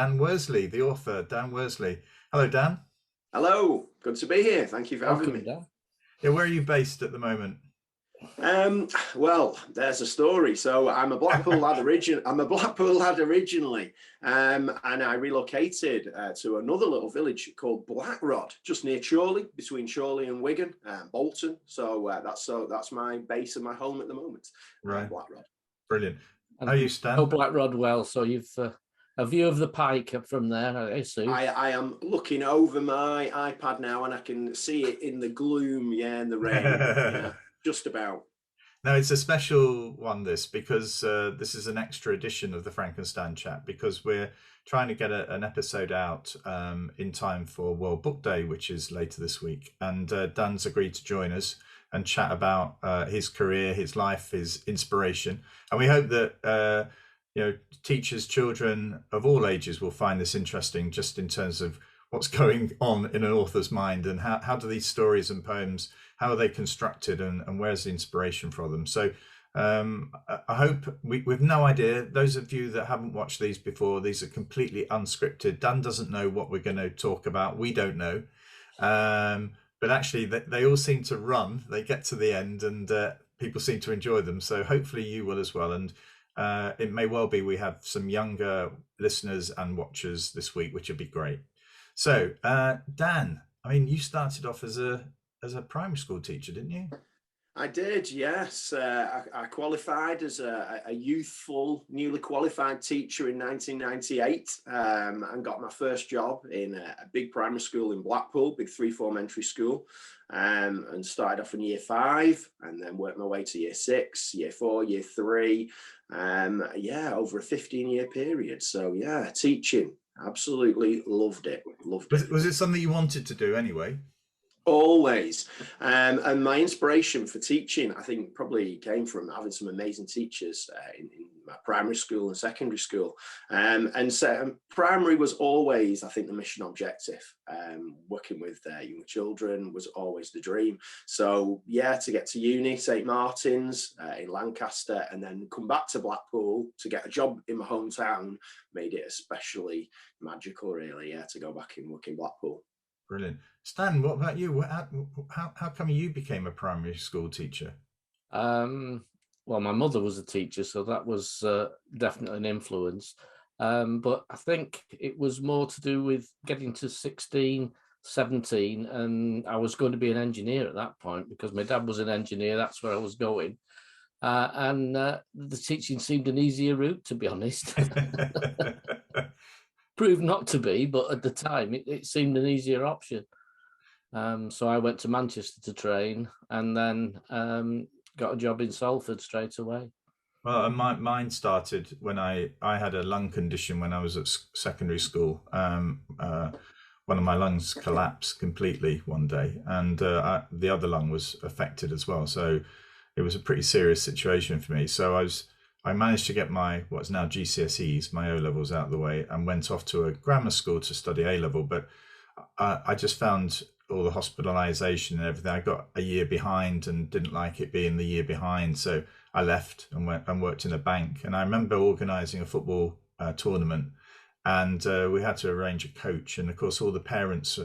Dan Worsley, the author, Dan Worsley. Hello, Dan. Hello, good to be here. Thank you for having me. Dan. Yeah, where are you based at the moment? Well, there's a story. So I'm a Blackpool lad originally, and I relocated to another little village called Blackrod, just near Chorley, between Chorley and Wigan, Bolton. So that's my base and my home at the moment. Right, Blackrod. Brilliant. And How are you, Stan? Oh, Blackrod well. So you've a view of the Pike from there, I assume. I am looking over my iPad now, and I can see it in the gloom, in the rain, just about. No, it's a special one, this, because this is an extra edition of the Frankenstein Chat, because we're trying to get an episode out in time for World Book Day, which is later this week. And Dan's agreed to join us and chat about his career, his life, his inspiration. And we hope that teachers, children of all ages will find this interesting, just in terms of what's going on in an author's mind, and how do these stories and poems, how are they constructed, and where's the inspiration for them. So I hope we've no idea. Those of you that haven't watched these before, these are completely unscripted. Dan doesn't know what we're going to talk about. We don't know. But actually they all seem to run. They get to the end, and people seem to enjoy them. So hopefully you will as well. And it may well be we have some younger listeners and watchers this week, which would be great. So Dan, I mean, you started off as a primary school teacher, didn't you? I did, yes. I qualified as a youthful, newly qualified teacher in 1998, and got my first job in a big primary school in Blackpool, big 3-form entry school, and started off in year 5, and then worked my way to year 6, year 4, year 3, over a 15-year period. So yeah, teaching, absolutely loved it. Was it something you wanted to do anyway? Always. And my inspiration for teaching, I think, probably came from having some amazing teachers in my primary school and secondary school. And so primary was always, I think, the mission objective. Working with young children was always the dream. So yeah, to get to uni, St. Martin's in Lancaster, and then come back to Blackpool to get a job in my hometown made it especially magical, really, to go back and work in Blackpool. Brilliant. Stan, what about you? How come you became a primary school teacher? Well, my mother was a teacher, so that was definitely an influence. But I think it was more to do with getting to 16, 17, and I was going to be an engineer at that point because my dad was an engineer. That's where I was going. And the teaching seemed an easier route, to be honest. Proved not to be, but at the time it seemed an easier option. So I went to Manchester to train, and then got a job in Salford straight away. Well, mine started when I had a lung condition when I was at secondary school. One of my lungs collapsed completely one day, and the other lung was affected as well. So it was a pretty serious situation for me. So I managed to get my what's now GCSEs, my O-levels, out of the way, and went off to a grammar school to study A-level. But I just found all the hospitalisation and everything. I got a year behind and didn't like it being the year behind. So I left and went and worked in a bank. And I remember organising a football tournament, and we had to arrange a coach. And of course, all the parents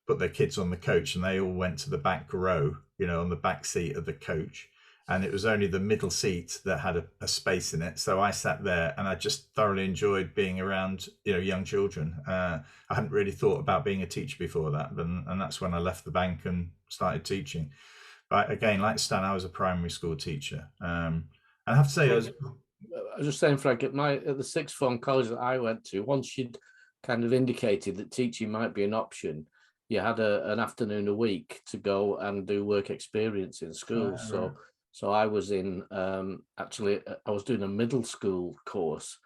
put their kids on the coach, and they all went to the back row, on the back seat of the coach. And it was only the middle seat that had a space in it. So I sat there, and I just thoroughly enjoyed being around, young children. I hadn't really thought about being a teacher before that. And that's when I left the bank and started teaching. But again, like Stan, I was a primary school teacher. And I have to say, I was just saying, Frank, at the sixth form college that I went to, once you'd kind of indicated that teaching might be an option, you had an afternoon a week to go and do work experience in school. So I was in, I was doing a middle school course,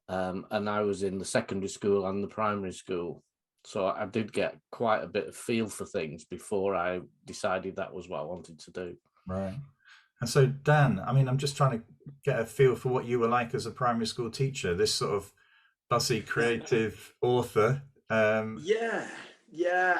and I was in the secondary school and the primary school. So I did get quite a bit of feel for things before I decided that was what I wanted to do. Right. And so, Dan, I mean, I'm just trying to get a feel for what you were like as a primary school teacher, this sort of fussy, creative author. Yeah.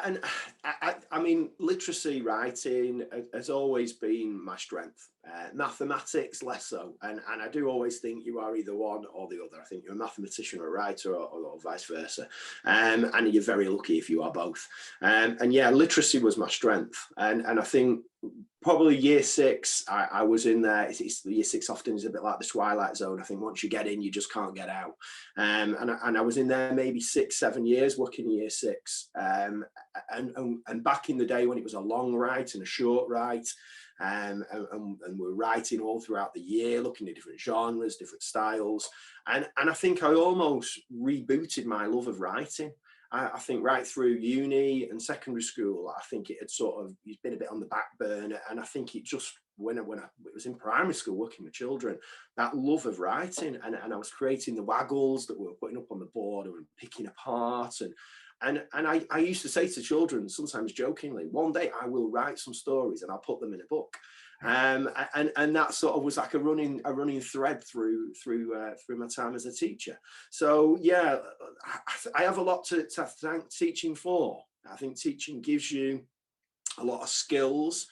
And I mean, literacy writing has always been my strength. Mathematics less so, and I do always think you are either one or the other. I think you're a mathematician or a writer, or vice versa, and you're very lucky if you are both. And yeah, literacy was my strength, and I think probably year six, I was in there. Year six often is a bit like the Twilight Zone. I think once you get in, you just can't get out. And I was in there maybe 6-7 years working year six. And back in the day when it was a long write and a short write, and we're writing all throughout the year, looking at different genres, different styles. And I think I almost rebooted my love of writing. I think right through uni and secondary school, I think it had sort of been a bit on the back burner. And I think it just, when I was in primary school working with children, that love of writing, and I was creating the waggles that we were putting up on the board and picking apart. And I used to say to children, sometimes jokingly, one day I will write some stories and I'll put them in a book. And that sort of was like a running thread through my time as a teacher. So yeah, I have a lot to thank teaching for. I think teaching gives you a lot of skills,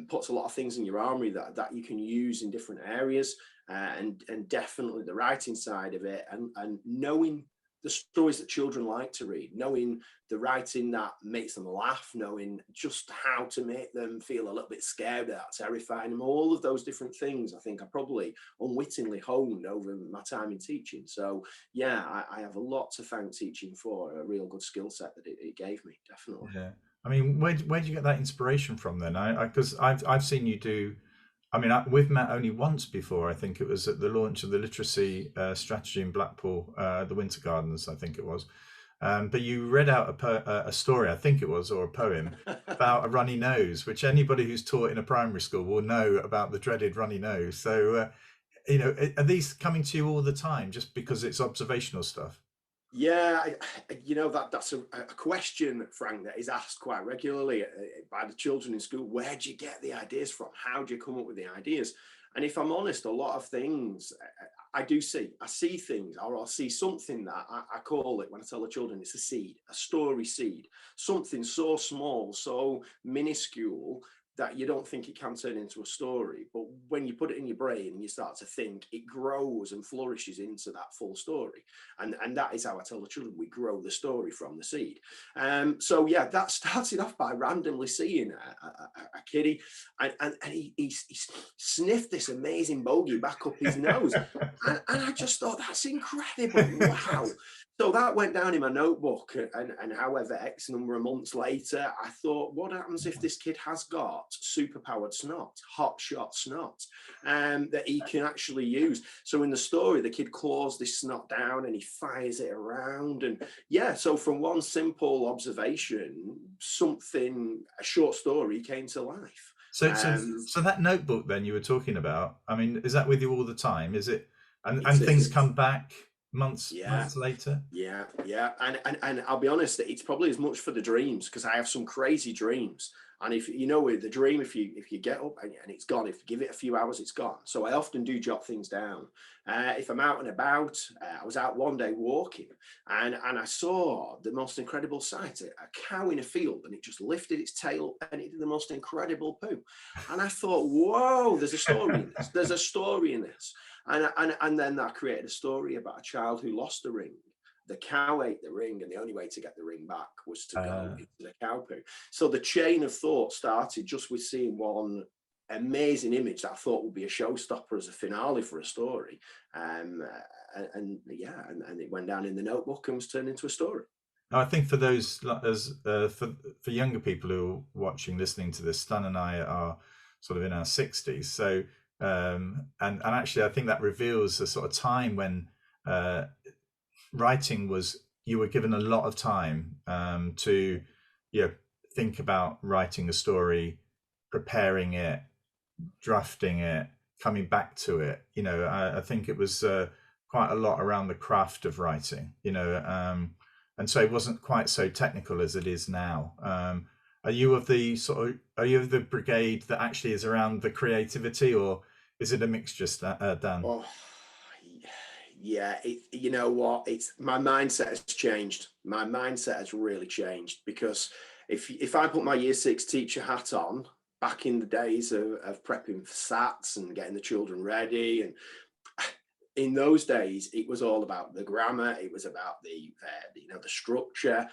puts a lot of things in your armory that you can use in different areas, and definitely the writing side of it, and knowing the stories that children like to read, knowing the writing that makes them laugh, knowing just how to make them feel a little bit scared, that terrifying them, all of those different things, I think I probably unwittingly honed over my time in teaching. So yeah, I have a lot to thank teaching for, a real good skill set that it gave me, definitely. Yeah. I mean, where did you get that inspiration from then? Because I've seen you do. I mean, we've met only once before. I think it was at the launch of the literacy strategy in Blackpool, the Winter Gardens, I think it was. But you read out a story, I think it was, or a poem about a runny nose, which anybody who's taught in a primary school will know about the dreaded runny nose. So, are these coming to you all the time just because it's observational stuff? Yeah, that's a question, Frank, that is asked quite regularly by the children in school. Where do you get the ideas from? How do you come up with the ideas? And if I'm honest, a lot of things I see things, or I'll see something that I call it, when I tell the children, it's a seed, a story seed, something so small, so minuscule that you don't think it can turn into a story. But when you put it in your brain and you start to think, it grows and flourishes into that full story. And that is how I tell the children, we grow the story from the seed. So yeah, that started off by randomly seeing a kiddie, and he sniffed this amazing bogey back up his nose. And I just thought, that's incredible. Wow. So that went down in my notebook, and however X number of months later, I thought, what happens if this kid has got superpowered snot, hot shot snot, that he can actually use? So in the story, the kid claws this snot down and he fires it around. And yeah, so from one simple observation, a short story came to life. So that notebook then you were talking about, I mean, is that with you all the time? Is it, and things come back months later? Yeah. And I'll be honest, it's probably as much for the dreams, because I have some crazy dreams. And if you know, with the dream, if you get up and it's gone, if you give it a few hours, it's gone. So I often do jot things down. If I'm out and about, I was out one day walking, and I saw the most incredible sight: a cow in a field, and it just lifted its tail and it did the most incredible poo. And I thought, whoa, there's a story in this. There's a story in this. And then that created a story about a child who lost the ring. The cow ate the ring, and the only way to get the ring back was to go into the cow poo. So the chain of thought started just with seeing one amazing image that I thought would be a showstopper as a finale for a story. And it went down in the notebook and was turned into a story. I think for those, for younger people who are watching, listening to this, Stan and I are sort of in our 60s. So, and actually, I think that reveals a sort of time when writing was, you were given a lot of time to think about writing a story, preparing it, drafting it, coming back to it. I think it was quite a lot around the craft of writing, and so it wasn't quite so technical as it is now. Are you of the brigade that actually is around the creativity, or is it a mixture, Dan? Oh, Yeah, you know what? It's my mindset has changed. My mindset has really changed, because if I put my year 6 teacher hat on back in the days of prepping for SATs and getting the children ready, and in those days it was all about the grammar, it was about the the structure.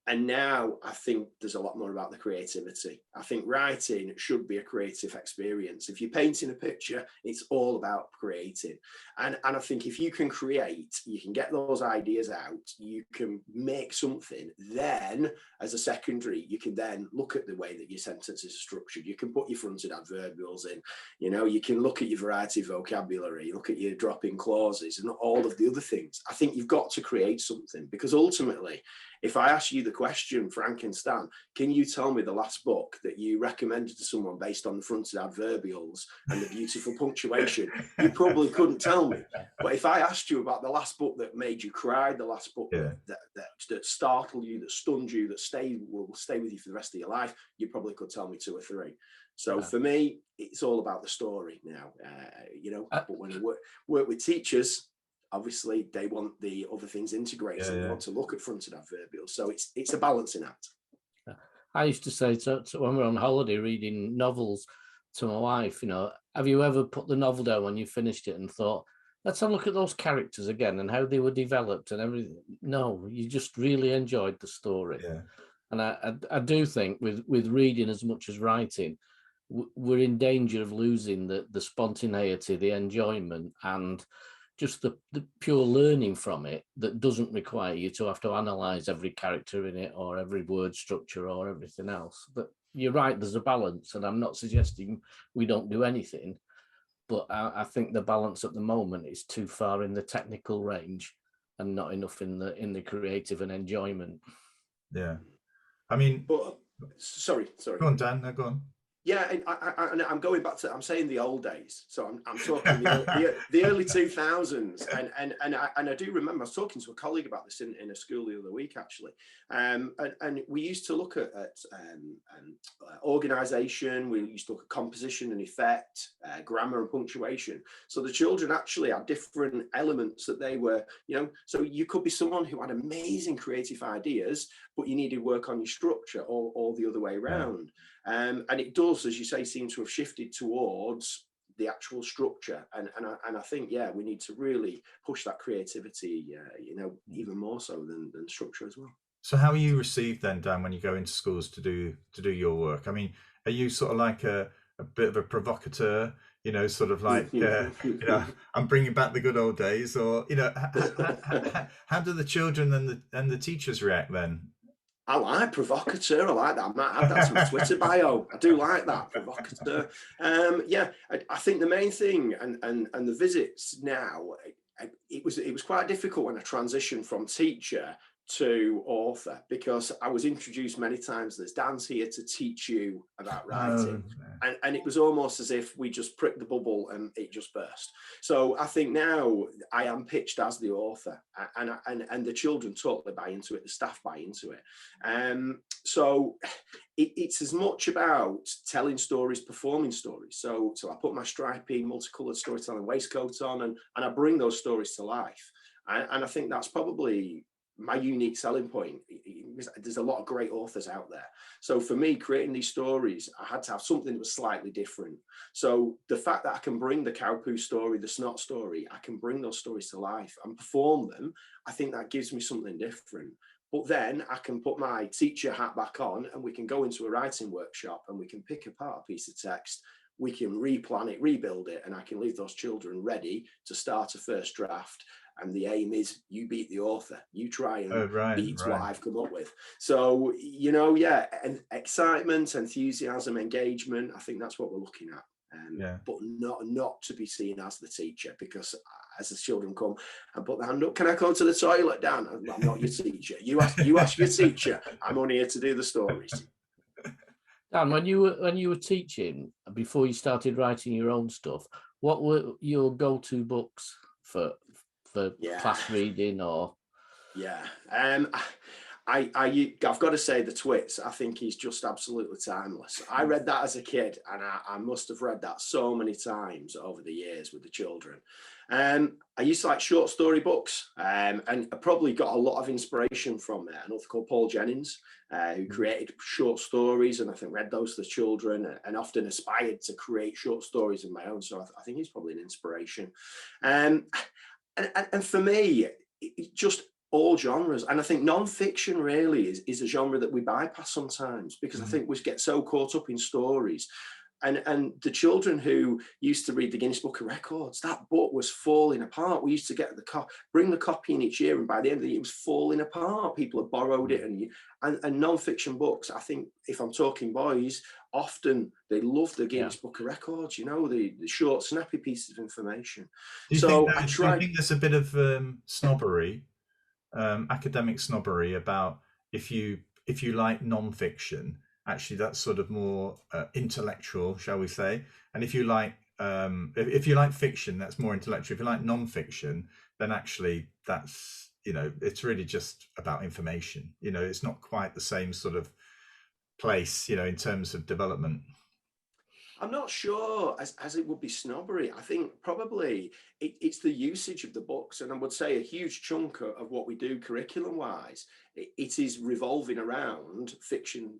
And now I think there's a lot more about the creativity. I think writing should be a creative experience. If you're painting a picture, it's all about creating. And I think if you can create, you can get those ideas out, you can make something, then as a secondary, you can then look at the way that your sentences are structured. You can put your fronted adverbials in, you can look at your variety of vocabulary, look at your drop-in clauses and all of the other things. I think you've got to create something, because ultimately, if I ask you the question, Frank and Stan, can you tell me the last book that you recommended to someone based on the fronted adverbials and the beautiful punctuation? You probably couldn't tell me. But if I asked you about the last book that made you cry, the last book that startled you, that stunned you, that will stay with you for the rest of your life, you probably could tell me 2 or 3. So for me, it's all about the story now, but when I work with teachers, obviously they want the other things integrated. They want to look at fronted adverbials. So it's a balancing act. I used to say to when we were on holiday reading novels to my wife, have you ever put the novel down when you finished it and thought, let's have a look at those characters again and how they were developed and everything? No, you just really enjoyed the story. Yeah. And I do think with reading as much as writing, we're in danger of losing the spontaneity, the enjoyment, and just the pure learning from it that doesn't require you to have to analyze every character in it or every word structure or everything else. But you're right, there's a balance, and I'm not suggesting we don't do anything, but I think the balance at the moment is too far in the technical range and not enough in the creative and enjoyment. Yeah, I mean, sorry. Go on, Dan. No, go on. Yeah, and I'm going back to, I'm saying the old days. So I'm talking the early 2000s. And I do remember I was talking to a colleague about this in a school the other week, actually. And we used to look at organisation, we used to look at composition and effect, grammar and punctuation. So the children actually had different elements that they were, so you could be someone who had amazing creative ideas, but you needed work on your structure, or the other way around. And it does, as you say, seem to have shifted towards the actual structure. And I think, we need to really push that creativity, even more so than structure as well. So how are you received then, Dan, when you go into schools to do your work? I mean, are you sort of like a bit of a provocateur, sort of like, I'm bringing back the good old days, or, how do the children and the teachers react then? I like provocateur. I like that. I might add that to my Twitter bio. I do like that, provocateur. I think the main thing and the visits now, it was quite difficult when I transitioned from teacher to author, because I was introduced many times, there's Dan's here to teach you about writing. And it was almost as if we just pricked the bubble and it just burst. So I think now I am pitched as the author, and the children totally buy into it, the staff buy into it. So it's as much about telling stories, performing stories. So I put my stripy multicolored storytelling waistcoat on, and I bring those stories to life. And I think that's probably my unique selling point. There's a lot of great authors out there. So for me, creating these stories, I had to have something that was slightly different. So the fact that I can bring the cow poo story, the snot story, I can bring those stories to life and perform them, I think that gives me something different. But then I can put my teacher hat back on, and we can go into a writing workshop and we can pick apart a piece of text, we can replan it, rebuild it, and I can leave those children ready to start a first draft. And the aim is you beat the author. You try and beat what I've come up with. So, and excitement, enthusiasm, engagement, I think that's what we're looking at. But not to be seen as the teacher, because as the children come and put their hand up, can I go to the toilet, Dan? I'm not your teacher. You ask your teacher. I'm only here to do the stories. Dan, when you were teaching, before you started writing your own stuff, what were your go-to books for class reading? Or I've got to say the Twits, I think he's just absolutely timeless. I read that as a kid, and I must have read that so many times over the years with the children. I used to like short story books, and I probably got a lot of inspiration from an author called Paul Jennings, who created short stories, and I think read those to the children, and often aspired to create short stories of my own. So I think he's probably an inspiration. And for me, it just all genres. And I think non-fiction really is a genre that we bypass sometimes, because I think we get so caught up in stories. And the children who used to read the Guinness Book of Records, that book was falling apart. We used to get bring the copy in each year, and by the end of the year, it was falling apart. People had borrowed it, and non-fiction books. I think if I'm talking boys, often they love the Guinness Book of Records. You know, the short, snappy pieces of information. Do you think there's a bit of snobbery, academic snobbery about if you like non-fiction? Actually, that's sort of more intellectual, shall we say? And if you like fiction, that's more intellectual. If you like non-fiction, then actually that's, it's really just about information. It's not quite the same sort of place, in terms of development. I'm not sure as it would be snobbery. I think probably it's the usage of the books. And I would say a huge chunk of what we do curriculum-wise, it is revolving around fiction.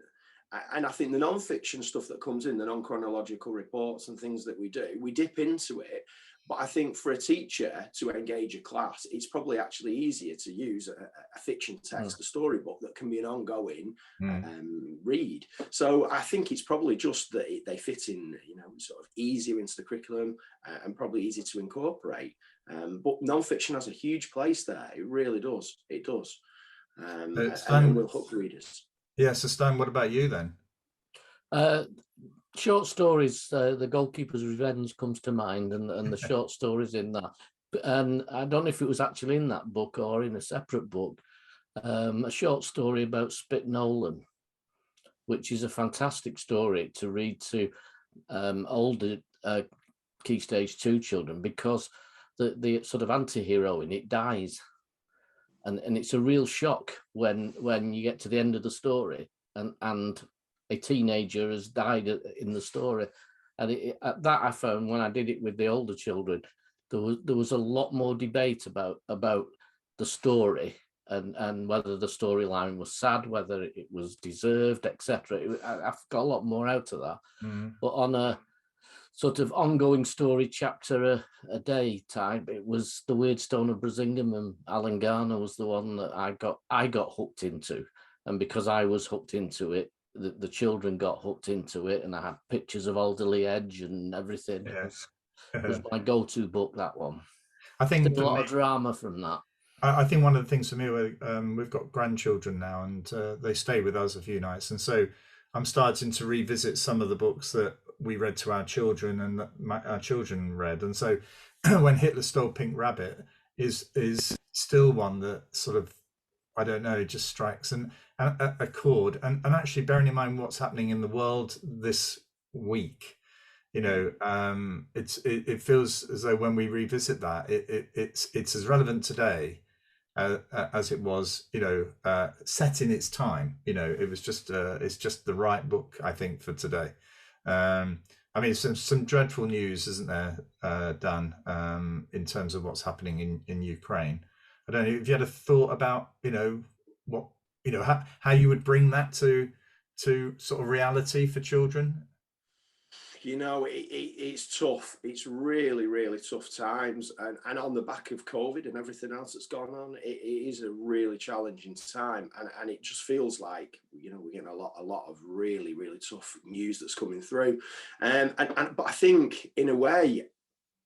And I think the non-fiction stuff that comes in, the non-chronological reports and things that we do, we dip into it. But I think for a teacher to engage a class, it's probably actually easier to use a fiction text, a storybook that can be an ongoing read. So I think it's probably just that they fit in, sort of easier into the curriculum and probably easy to incorporate. But non-fiction has a huge place there. It really does. It does. And will hook readers. Yeah, so Stan, what about you then? Short stories, The Goalkeeper's Revenge comes to mind, and the short stories in that. And I don't know if it was actually in that book or in a separate book, a short story about Spit Nolan, which is a fantastic story to read to older Key Stage 2 children, because the sort of anti-hero in it dies. And it's a real shock when you get to the end of the story and a teenager has died in the story. And that I found when I did it with the older children, there was a lot more debate about the story and whether the storyline was sad, whether it was deserved, etc. I've got a lot more out of that. But on a sort of ongoing story, chapter a day type, it was The Weird Stone of Brisingham, and Alan Garner was the one that I got hooked into. And because I was hooked into it, the children got hooked into it, and I had pictures of Alderley Edge and everything. Yes. It was my go-to book, that one. I think a lot of drama from that. I think one of the things for me, we've got grandchildren now, and they stay with us a few nights, and so I'm starting to revisit some of the books that we read to our children and that our children read. And so when Hitler Stole Pink Rabbit is still one that sort of, I don't know, just strikes a chord. And actually bearing in mind what's happening in the world this week, it feels as though when we revisit that, it's as relevant today as it was, set in its time. It was just it's just the right book, I think, for today. I mean, some dreadful news, isn't there, Dan, in terms of what's happening in Ukraine. I don't know if you had a thought about, what, how you would bring that to sort of reality for children. It's tough. It's really, really tough times. And on the back of COVID and everything else that's gone on, it is a really challenging time. And it just feels like, we're getting a lot of really, really tough news that's coming through. But I think, in a way,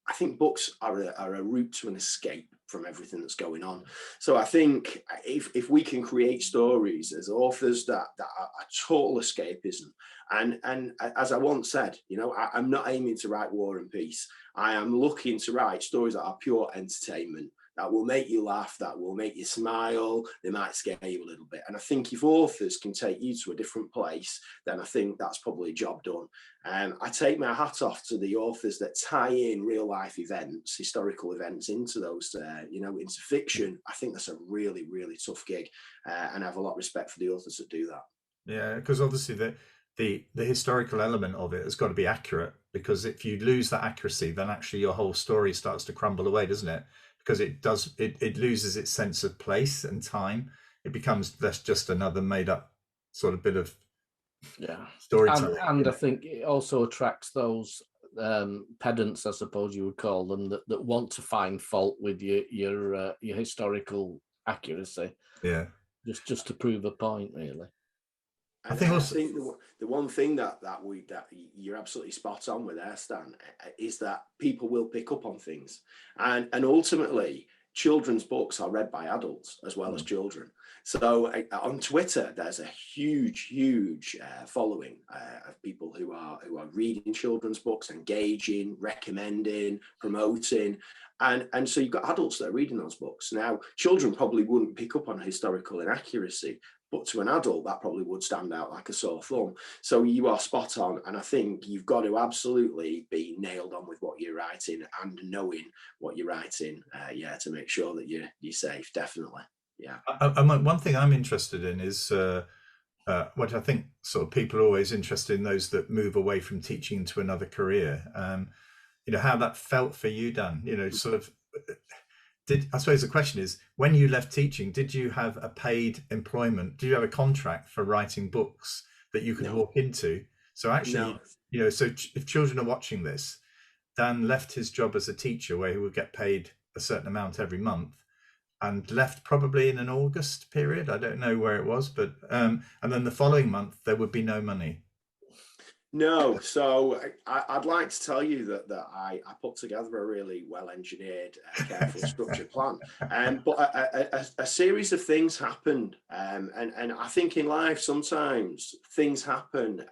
I think books are a route to an escape from everything that's going on. So I think if we can create stories as authors that are total escapism, and as I once said, I'm not aiming to write War and Peace. I am looking to write stories that are pure entertainment, that will make you laugh, that will make you smile. They might scare you a little bit. And I think if authors can take you to a different place, then I think that's probably a job done. I take my hat off to the authors that tie in real life events, historical events into those, into fiction. I think that's a really, really tough gig. And I have a lot of respect for the authors that do that. Yeah, because obviously the historical element of it has got to be accurate, because if you lose that accuracy, then actually your whole story starts to crumble away, doesn't it? Because it loses its sense of place and time. It becomes just another made up sort of bit of storytelling. And I think it also attracts those pedants, I suppose you would call them, that want to find fault with your historical accuracy. Yeah, just to prove a point, really. I think the one thing that you're absolutely spot on with there, Stan, is that people will pick up on things, and ultimately children's books are read by adults as well as children. So on Twitter, there's a huge following of people who are reading children's books, engaging, recommending, promoting. And so you've got adults that are reading those books. Now, children probably wouldn't pick up on historical inaccuracy, but to an adult, that probably would stand out like a sore thumb. So you are spot on. And I think you've got to absolutely be nailed on with what you're writing and knowing what you're writing, to make sure that you're safe, definitely. Yeah. One thing I'm interested in is, what I think sort of people are always interested in, those that move away from teaching to another career. How that felt for you, Dan, sort of... I suppose the question is, when you left teaching, did you have a paid employment? Did you have a contract for writing books that you could walk into? So actually, so if children are watching this, Dan left his job as a teacher where he would get paid a certain amount every month, and left probably in an August period. I don't know where it was, but and then the following month there would be no money. No, so I'd like to tell you that I put together a really well-engineered, careful, structured plan. But a series of things happened. And I think in life, sometimes things happen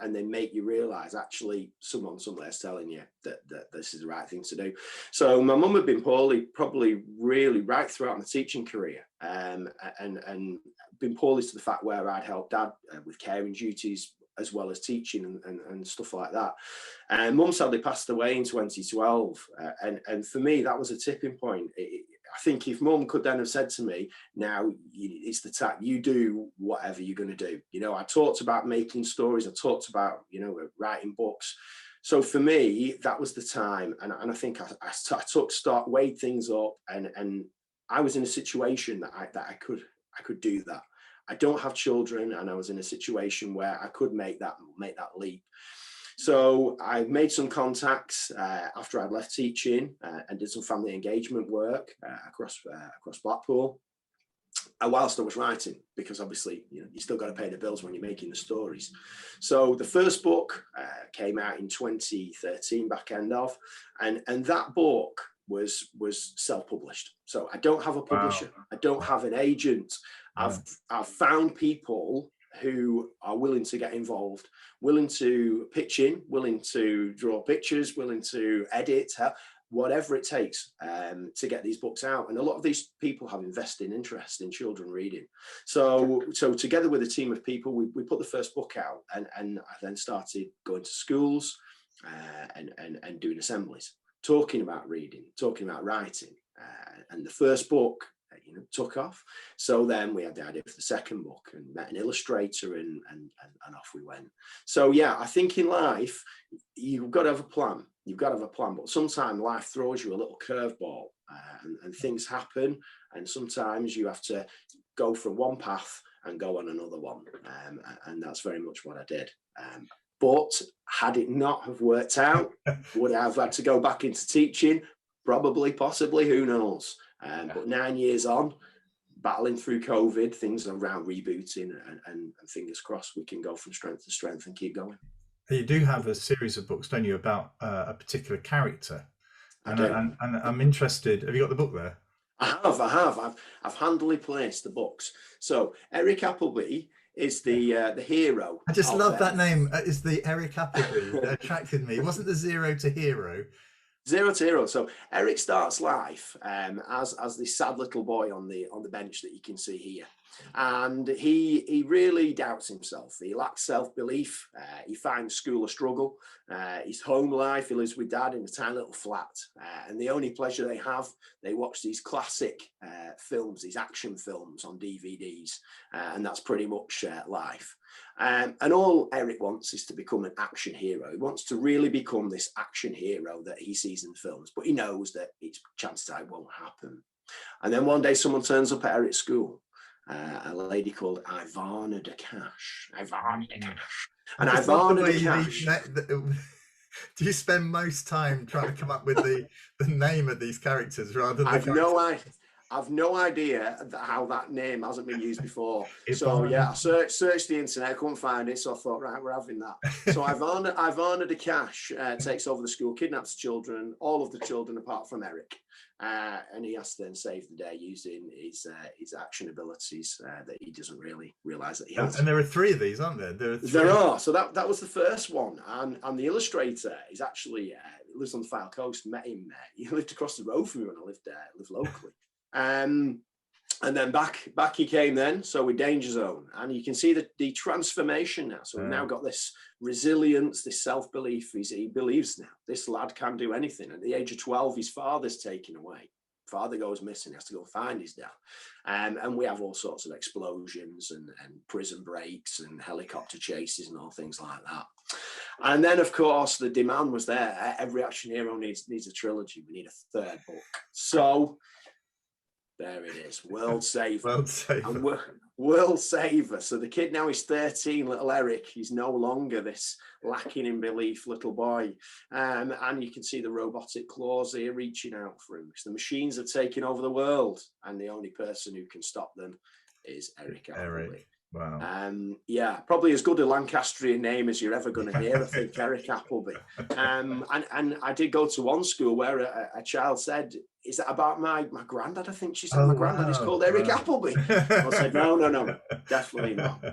and they make you realise, actually, someone somewhere's telling you that this is the right thing to do. So my mum had been poorly, probably really right throughout my teaching career. And been poorly to the fact where I'd helped Dad with caring duties, as well as teaching and stuff like that. And Mum sadly passed away in 2012. And for me, that was a tipping point. I think if Mum could then have said to me, now it's the time, you do whatever you're going to do. I talked about making stories. I talked about, writing books. So for me, that was the time. And I think I weighed things up, and I was in a situation that I could do that. I don't have children, and I was in a situation where I could make that leap. So I made some contacts after I'd left teaching and did some family engagement work across Blackpool, whilst I was writing, because obviously you still got to pay the bills when you're making the stories. So the first book came out in 2013, back end of, and that book was self-published. So I don't have a publisher. Wow. I don't have an agent. I've found people who are willing to get involved, willing to pitch in, willing to draw pictures, willing to edit, whatever it takes to get these books out. And a lot of these people have invested interest in children reading. So together with a team of people, we put the first book out, and I then started going to schools and doing assemblies, talking about reading, talking about writing. And the first book took off. So then we had the idea for the second book and met an illustrator, and off we went. So yeah, I think in life, you've got to have a plan. You've got to have a plan, but sometimes life throws you a little curveball, and things happen. And sometimes you have to go from one path and go on another one. And that's very much what I did. But had it not have worked out, would I have had to go back into teaching? Probably, possibly, who knows? But 9 years on, battling through COVID, things are around rebooting, and fingers crossed we can go from strength to strength and keep going. You do have a series of books, don't you, about a particular character? And I'm interested. Have you got the book there? I have. I've handily placed the books. So Eric Appleby is the hero. I just love that name. Is the Eric Appleby that attracted me? It wasn't the zero to hero. 0 to hero. So Eric starts life as this sad little boy on the bench that you can see here. And he really doubts himself. He lacks self-belief. He finds school a struggle. His home life, he lives with dad in a tiny little flat. And the only pleasure they watch these classic films, these action films on DVDs. And that's pretty much life. And all Eric wants is to become an action hero. He wants to really become this action hero that he sees in films, but he knows that it's chances are it won't happen. And then one day someone turns up at Eric's school. A lady called Ivana de Cash. Ivana de Cash. And Ivana de Cash. Do you spend most time trying to come up with the name of these characters rather than I've no idea how that name hasn't been used before. So yeah, I searched the internet, couldn't find it, so I thought, right, we're having that. So Ivana de Cash takes over the school, kidnaps children, all of the children apart from Eric. And he has to then save the day using his action abilities that he doesn't really realise that he has. And there are 3 of these, aren't there? There are. So that was the first one, and the illustrator is actually lives on the Fylde Coast. Met him. He lived across the road from me when I lived locally. And then back he came then. So with Danger Zone, and you can see the transformation now. So we've now got this resilience, this self-belief. He believes now this lad can do anything. At the age of 12, his father's taken away. Father goes missing. He has to go find his dad. And we have all sorts of explosions and prison breaks and helicopter chases and all things like that. And then, of course, the demand was there. Every action hero needs a trilogy. We need a 3rd book. So there it is, World Saver. World Saver. So the kid now is 13, little Eric. He's no longer this lacking in belief little boy. And you can see the robotic claws here reaching out for him, because the machines have taken over the world, and the only person who can stop them is Eric Appleby. Wow. Yeah, probably as good a Lancastrian name as you're ever going to hear, I think, Eric Appleby. And I did go to one school where a child said, "Is that about my granddad?" I think she said, "My granddad is called Eric Appleby." I said, no, definitely not.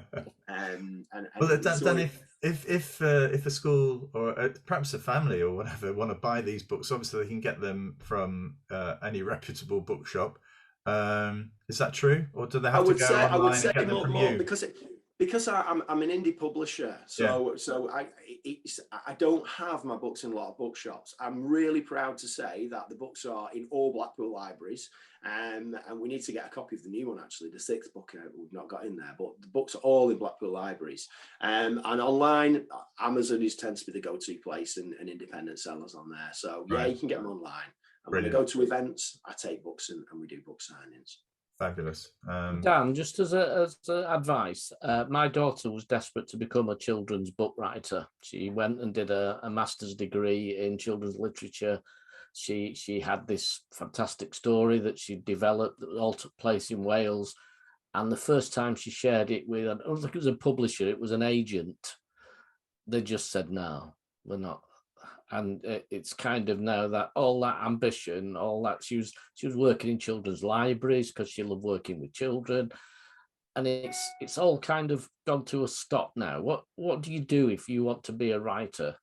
Well, Dan, if a school or perhaps a family or whatever want to buy these books, obviously they can get them from any reputable bookshop. Is that true, or do they have to go online and get them from you? Because I'm an indie publisher, so I don't have my books in a lot of bookshops. I'm really proud to say that the books are in all Blackpool libraries, and we need to get a copy of the new one, actually, the 6th book we've not got in there, but the books are all in Blackpool libraries. And online, Amazon tends to be the go-to place, and independent sellers on there. So yeah, you can get them online. And when I go to events, I take books and we do book signings. Fabulous. Dan, just as advice, my daughter was desperate to become a children's book writer. She went and did a master's degree in children's literature. She had this fantastic story that she developed that all took place in Wales. And the first time she shared it with, I don't think it was a publisher, it was an agent. They just said, no, we're not. And it's kind of now that all that ambition, all that she was working in children's libraries because she loved working with children, and it's all kind of gone to a stop now. What do you do if you want to be a writer?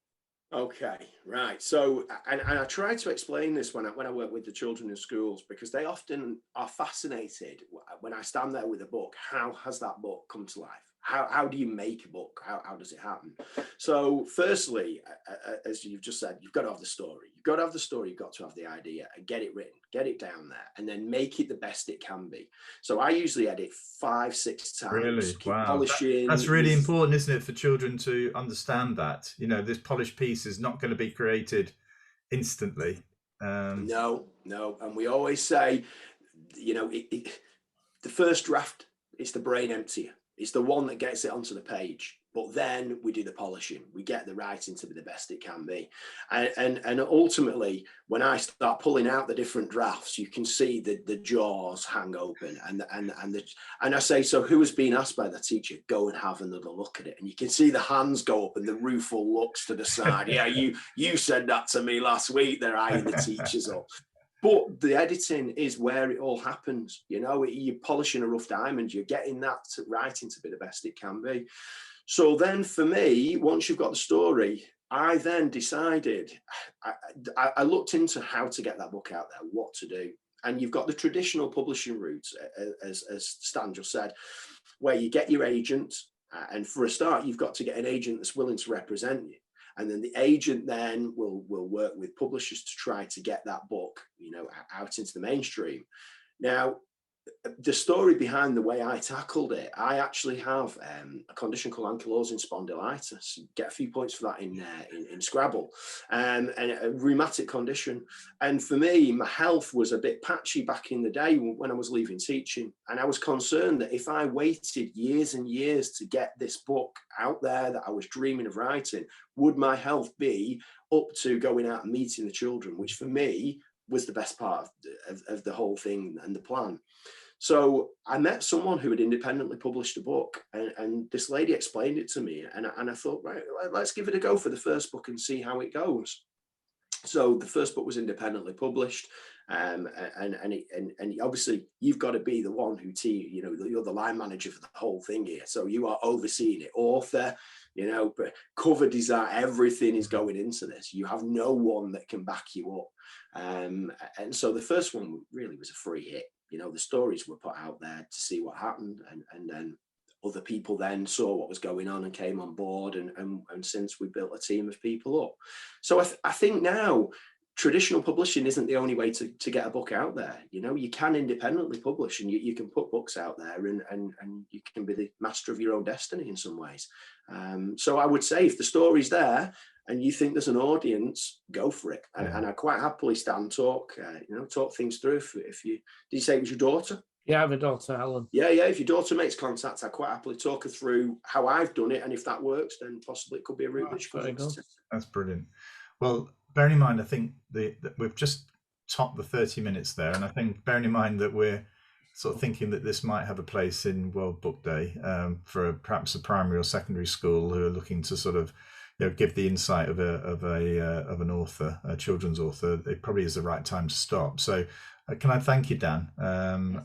Okay, right. So, and I try to explain this when I work with the children in schools, because they often are fascinated when I stand there with a book. How has that book come to life? How do you make a book? How does it happen? So firstly, as you've just said, you've got to have the story. You've got to have the story. You've got to have the idea and get it written, get it down there, and then make it the best it can be. So I usually edit 5-6 times. Really? Wow. Polishing. That's really important, isn't it, for children to understand that, this polished piece is not going to be created instantly. No. And we always say, the first draft is the brain emptier. It's the one that gets it onto the page, but then we do the polishing. We get the writing to be the best it can be, and ultimately, when I start pulling out the different drafts, you can see the jaws hang open, and I say, so who has been asked by the teacher, go and have another look at it, and you can see the hands go up and the rueful looks to the side. Yeah, you said that to me last week. They're eyeing the teachers up. But the editing is where it all happens. You're polishing a rough diamond. You're getting that writing to be the best it can be. So then for me, once you've got the story, I then decided, I looked into how to get that book out there, what to do. And you've got the traditional publishing route, as Stan just said, where you get your agent. And for a start, you've got to get an agent that's willing to represent you. And then the agent then will work with publishers to try to get that book, you know, out into the mainstream. Now, the story behind the way I tackled it, I actually have a condition called ankylosing spondylitis. Get a few points for that in Scrabble, and a rheumatic condition. And for me, my health was a bit patchy back in the day when I was leaving teaching, and I was concerned that if I waited years and years to get this book out there that I was dreaming of writing, would my health be up to going out and meeting the children, which for me was the best part of the whole thing and the plan. So I met someone who had independently published a book, and this lady explained it to me, and I thought, right, let's give it a go for the first book and see how it goes. So the first book was independently published, and obviously you've got to be the one who you're the line manager for the whole thing here. So you are overseeing it, author, you know, but cover design, everything is going into this. You have no one that can back you up. And so the first one really was a free hit. You know, the stories were put out there to see what happened, and then other people then saw what was going on and came on board, and since we built a team of people up. So I think now traditional publishing isn't the only way to get a book out there. You know, you can independently publish, and you can put books out there, and you can be the master of your own destiny in some ways. So I would say if the story's there and you think there's an audience, go for it. And I quite happily talk things through. If you, did you say it was your daughter? Yeah, I have a daughter, Helen. Yeah. If your daughter makes contact, I quite happily talk her through how I've done it, and if that works, then possibly it could be a route that she could go. That's brilliant. Well, bearing in mind, I think that we've just topped the 30 minutes there, and I think bearing in mind that we're sort of thinking that this might have a place in World Book Day for perhaps a primary or secondary school who are looking to sort of, you know, give the insight of an author, a children's author, it probably is the right time to stop. So can I thank you, Dan?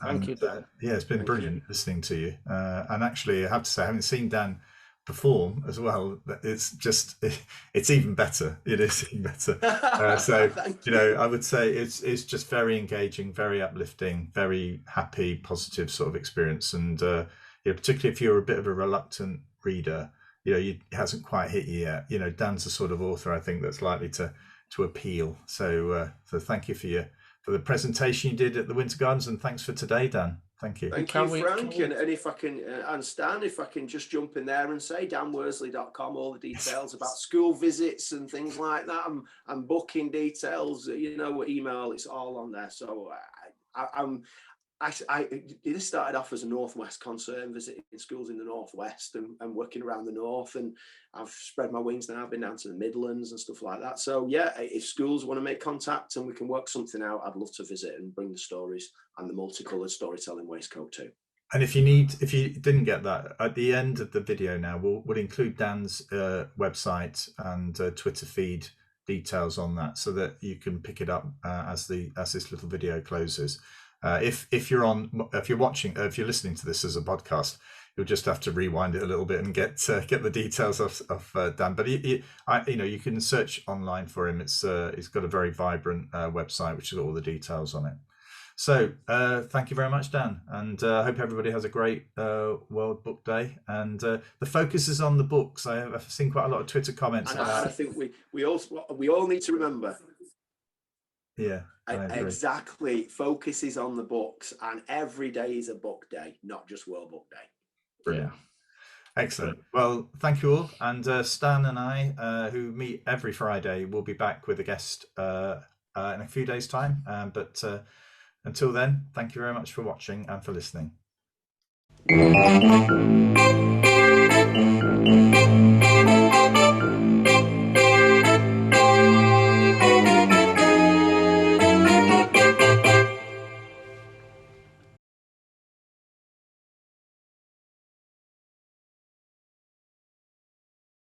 Thank you, Dan. Yeah, it's been brilliant listening to you. And actually, I have to say, having seen Dan perform as well, it's even better. It is even better. So, you know, I would say it's just very engaging, very uplifting, very happy, positive sort of experience. And particularly if you're a bit of a reluctant reader, you know, it hasn't quite hit you yet. You know, Dan's the sort of author I think that's likely to appeal. So thank you for the presentation you did at the Winter Gardens, and thanks for today, Dan. Thank you. Thank you, Frank. And if I can, and Stan, if I can just jump in there and say danworsley.com, all the details about school visits and things like that, and booking details, you know, email, it's all on there. So this started off as a Northwest concern, visiting schools in the Northwest and working around the North, and I've spread my wings now. I've been down to the Midlands and stuff like that. So yeah, if schools want to make contact and we can work something out, I'd love to visit and bring the stories and the multicolored storytelling waistcoat too. And if you didn't get that, at the end of the video now, we'll include Dan's website and Twitter feed details on that, so that you can pick it up as this little video closes. If you're listening to this as a podcast, you'll just have to rewind it a little bit and get the details of Dan. But you can search online for him. It's got a very vibrant website which has all the details on it. So thank you very much, Dan, and I hope everybody has a great World Book Day. And the focus is on the books. I've seen quite a lot of Twitter comments. And I think we all need to remember. Yeah, exactly. Focus is on the books, and every day is a book day, not just World Book Day. Brilliant. Yeah. Excellent. Well, thank you all. And Stan and I, who meet every Friday, will be back with a guest in a few days' time. But until then, thank you very much for watching and for listening.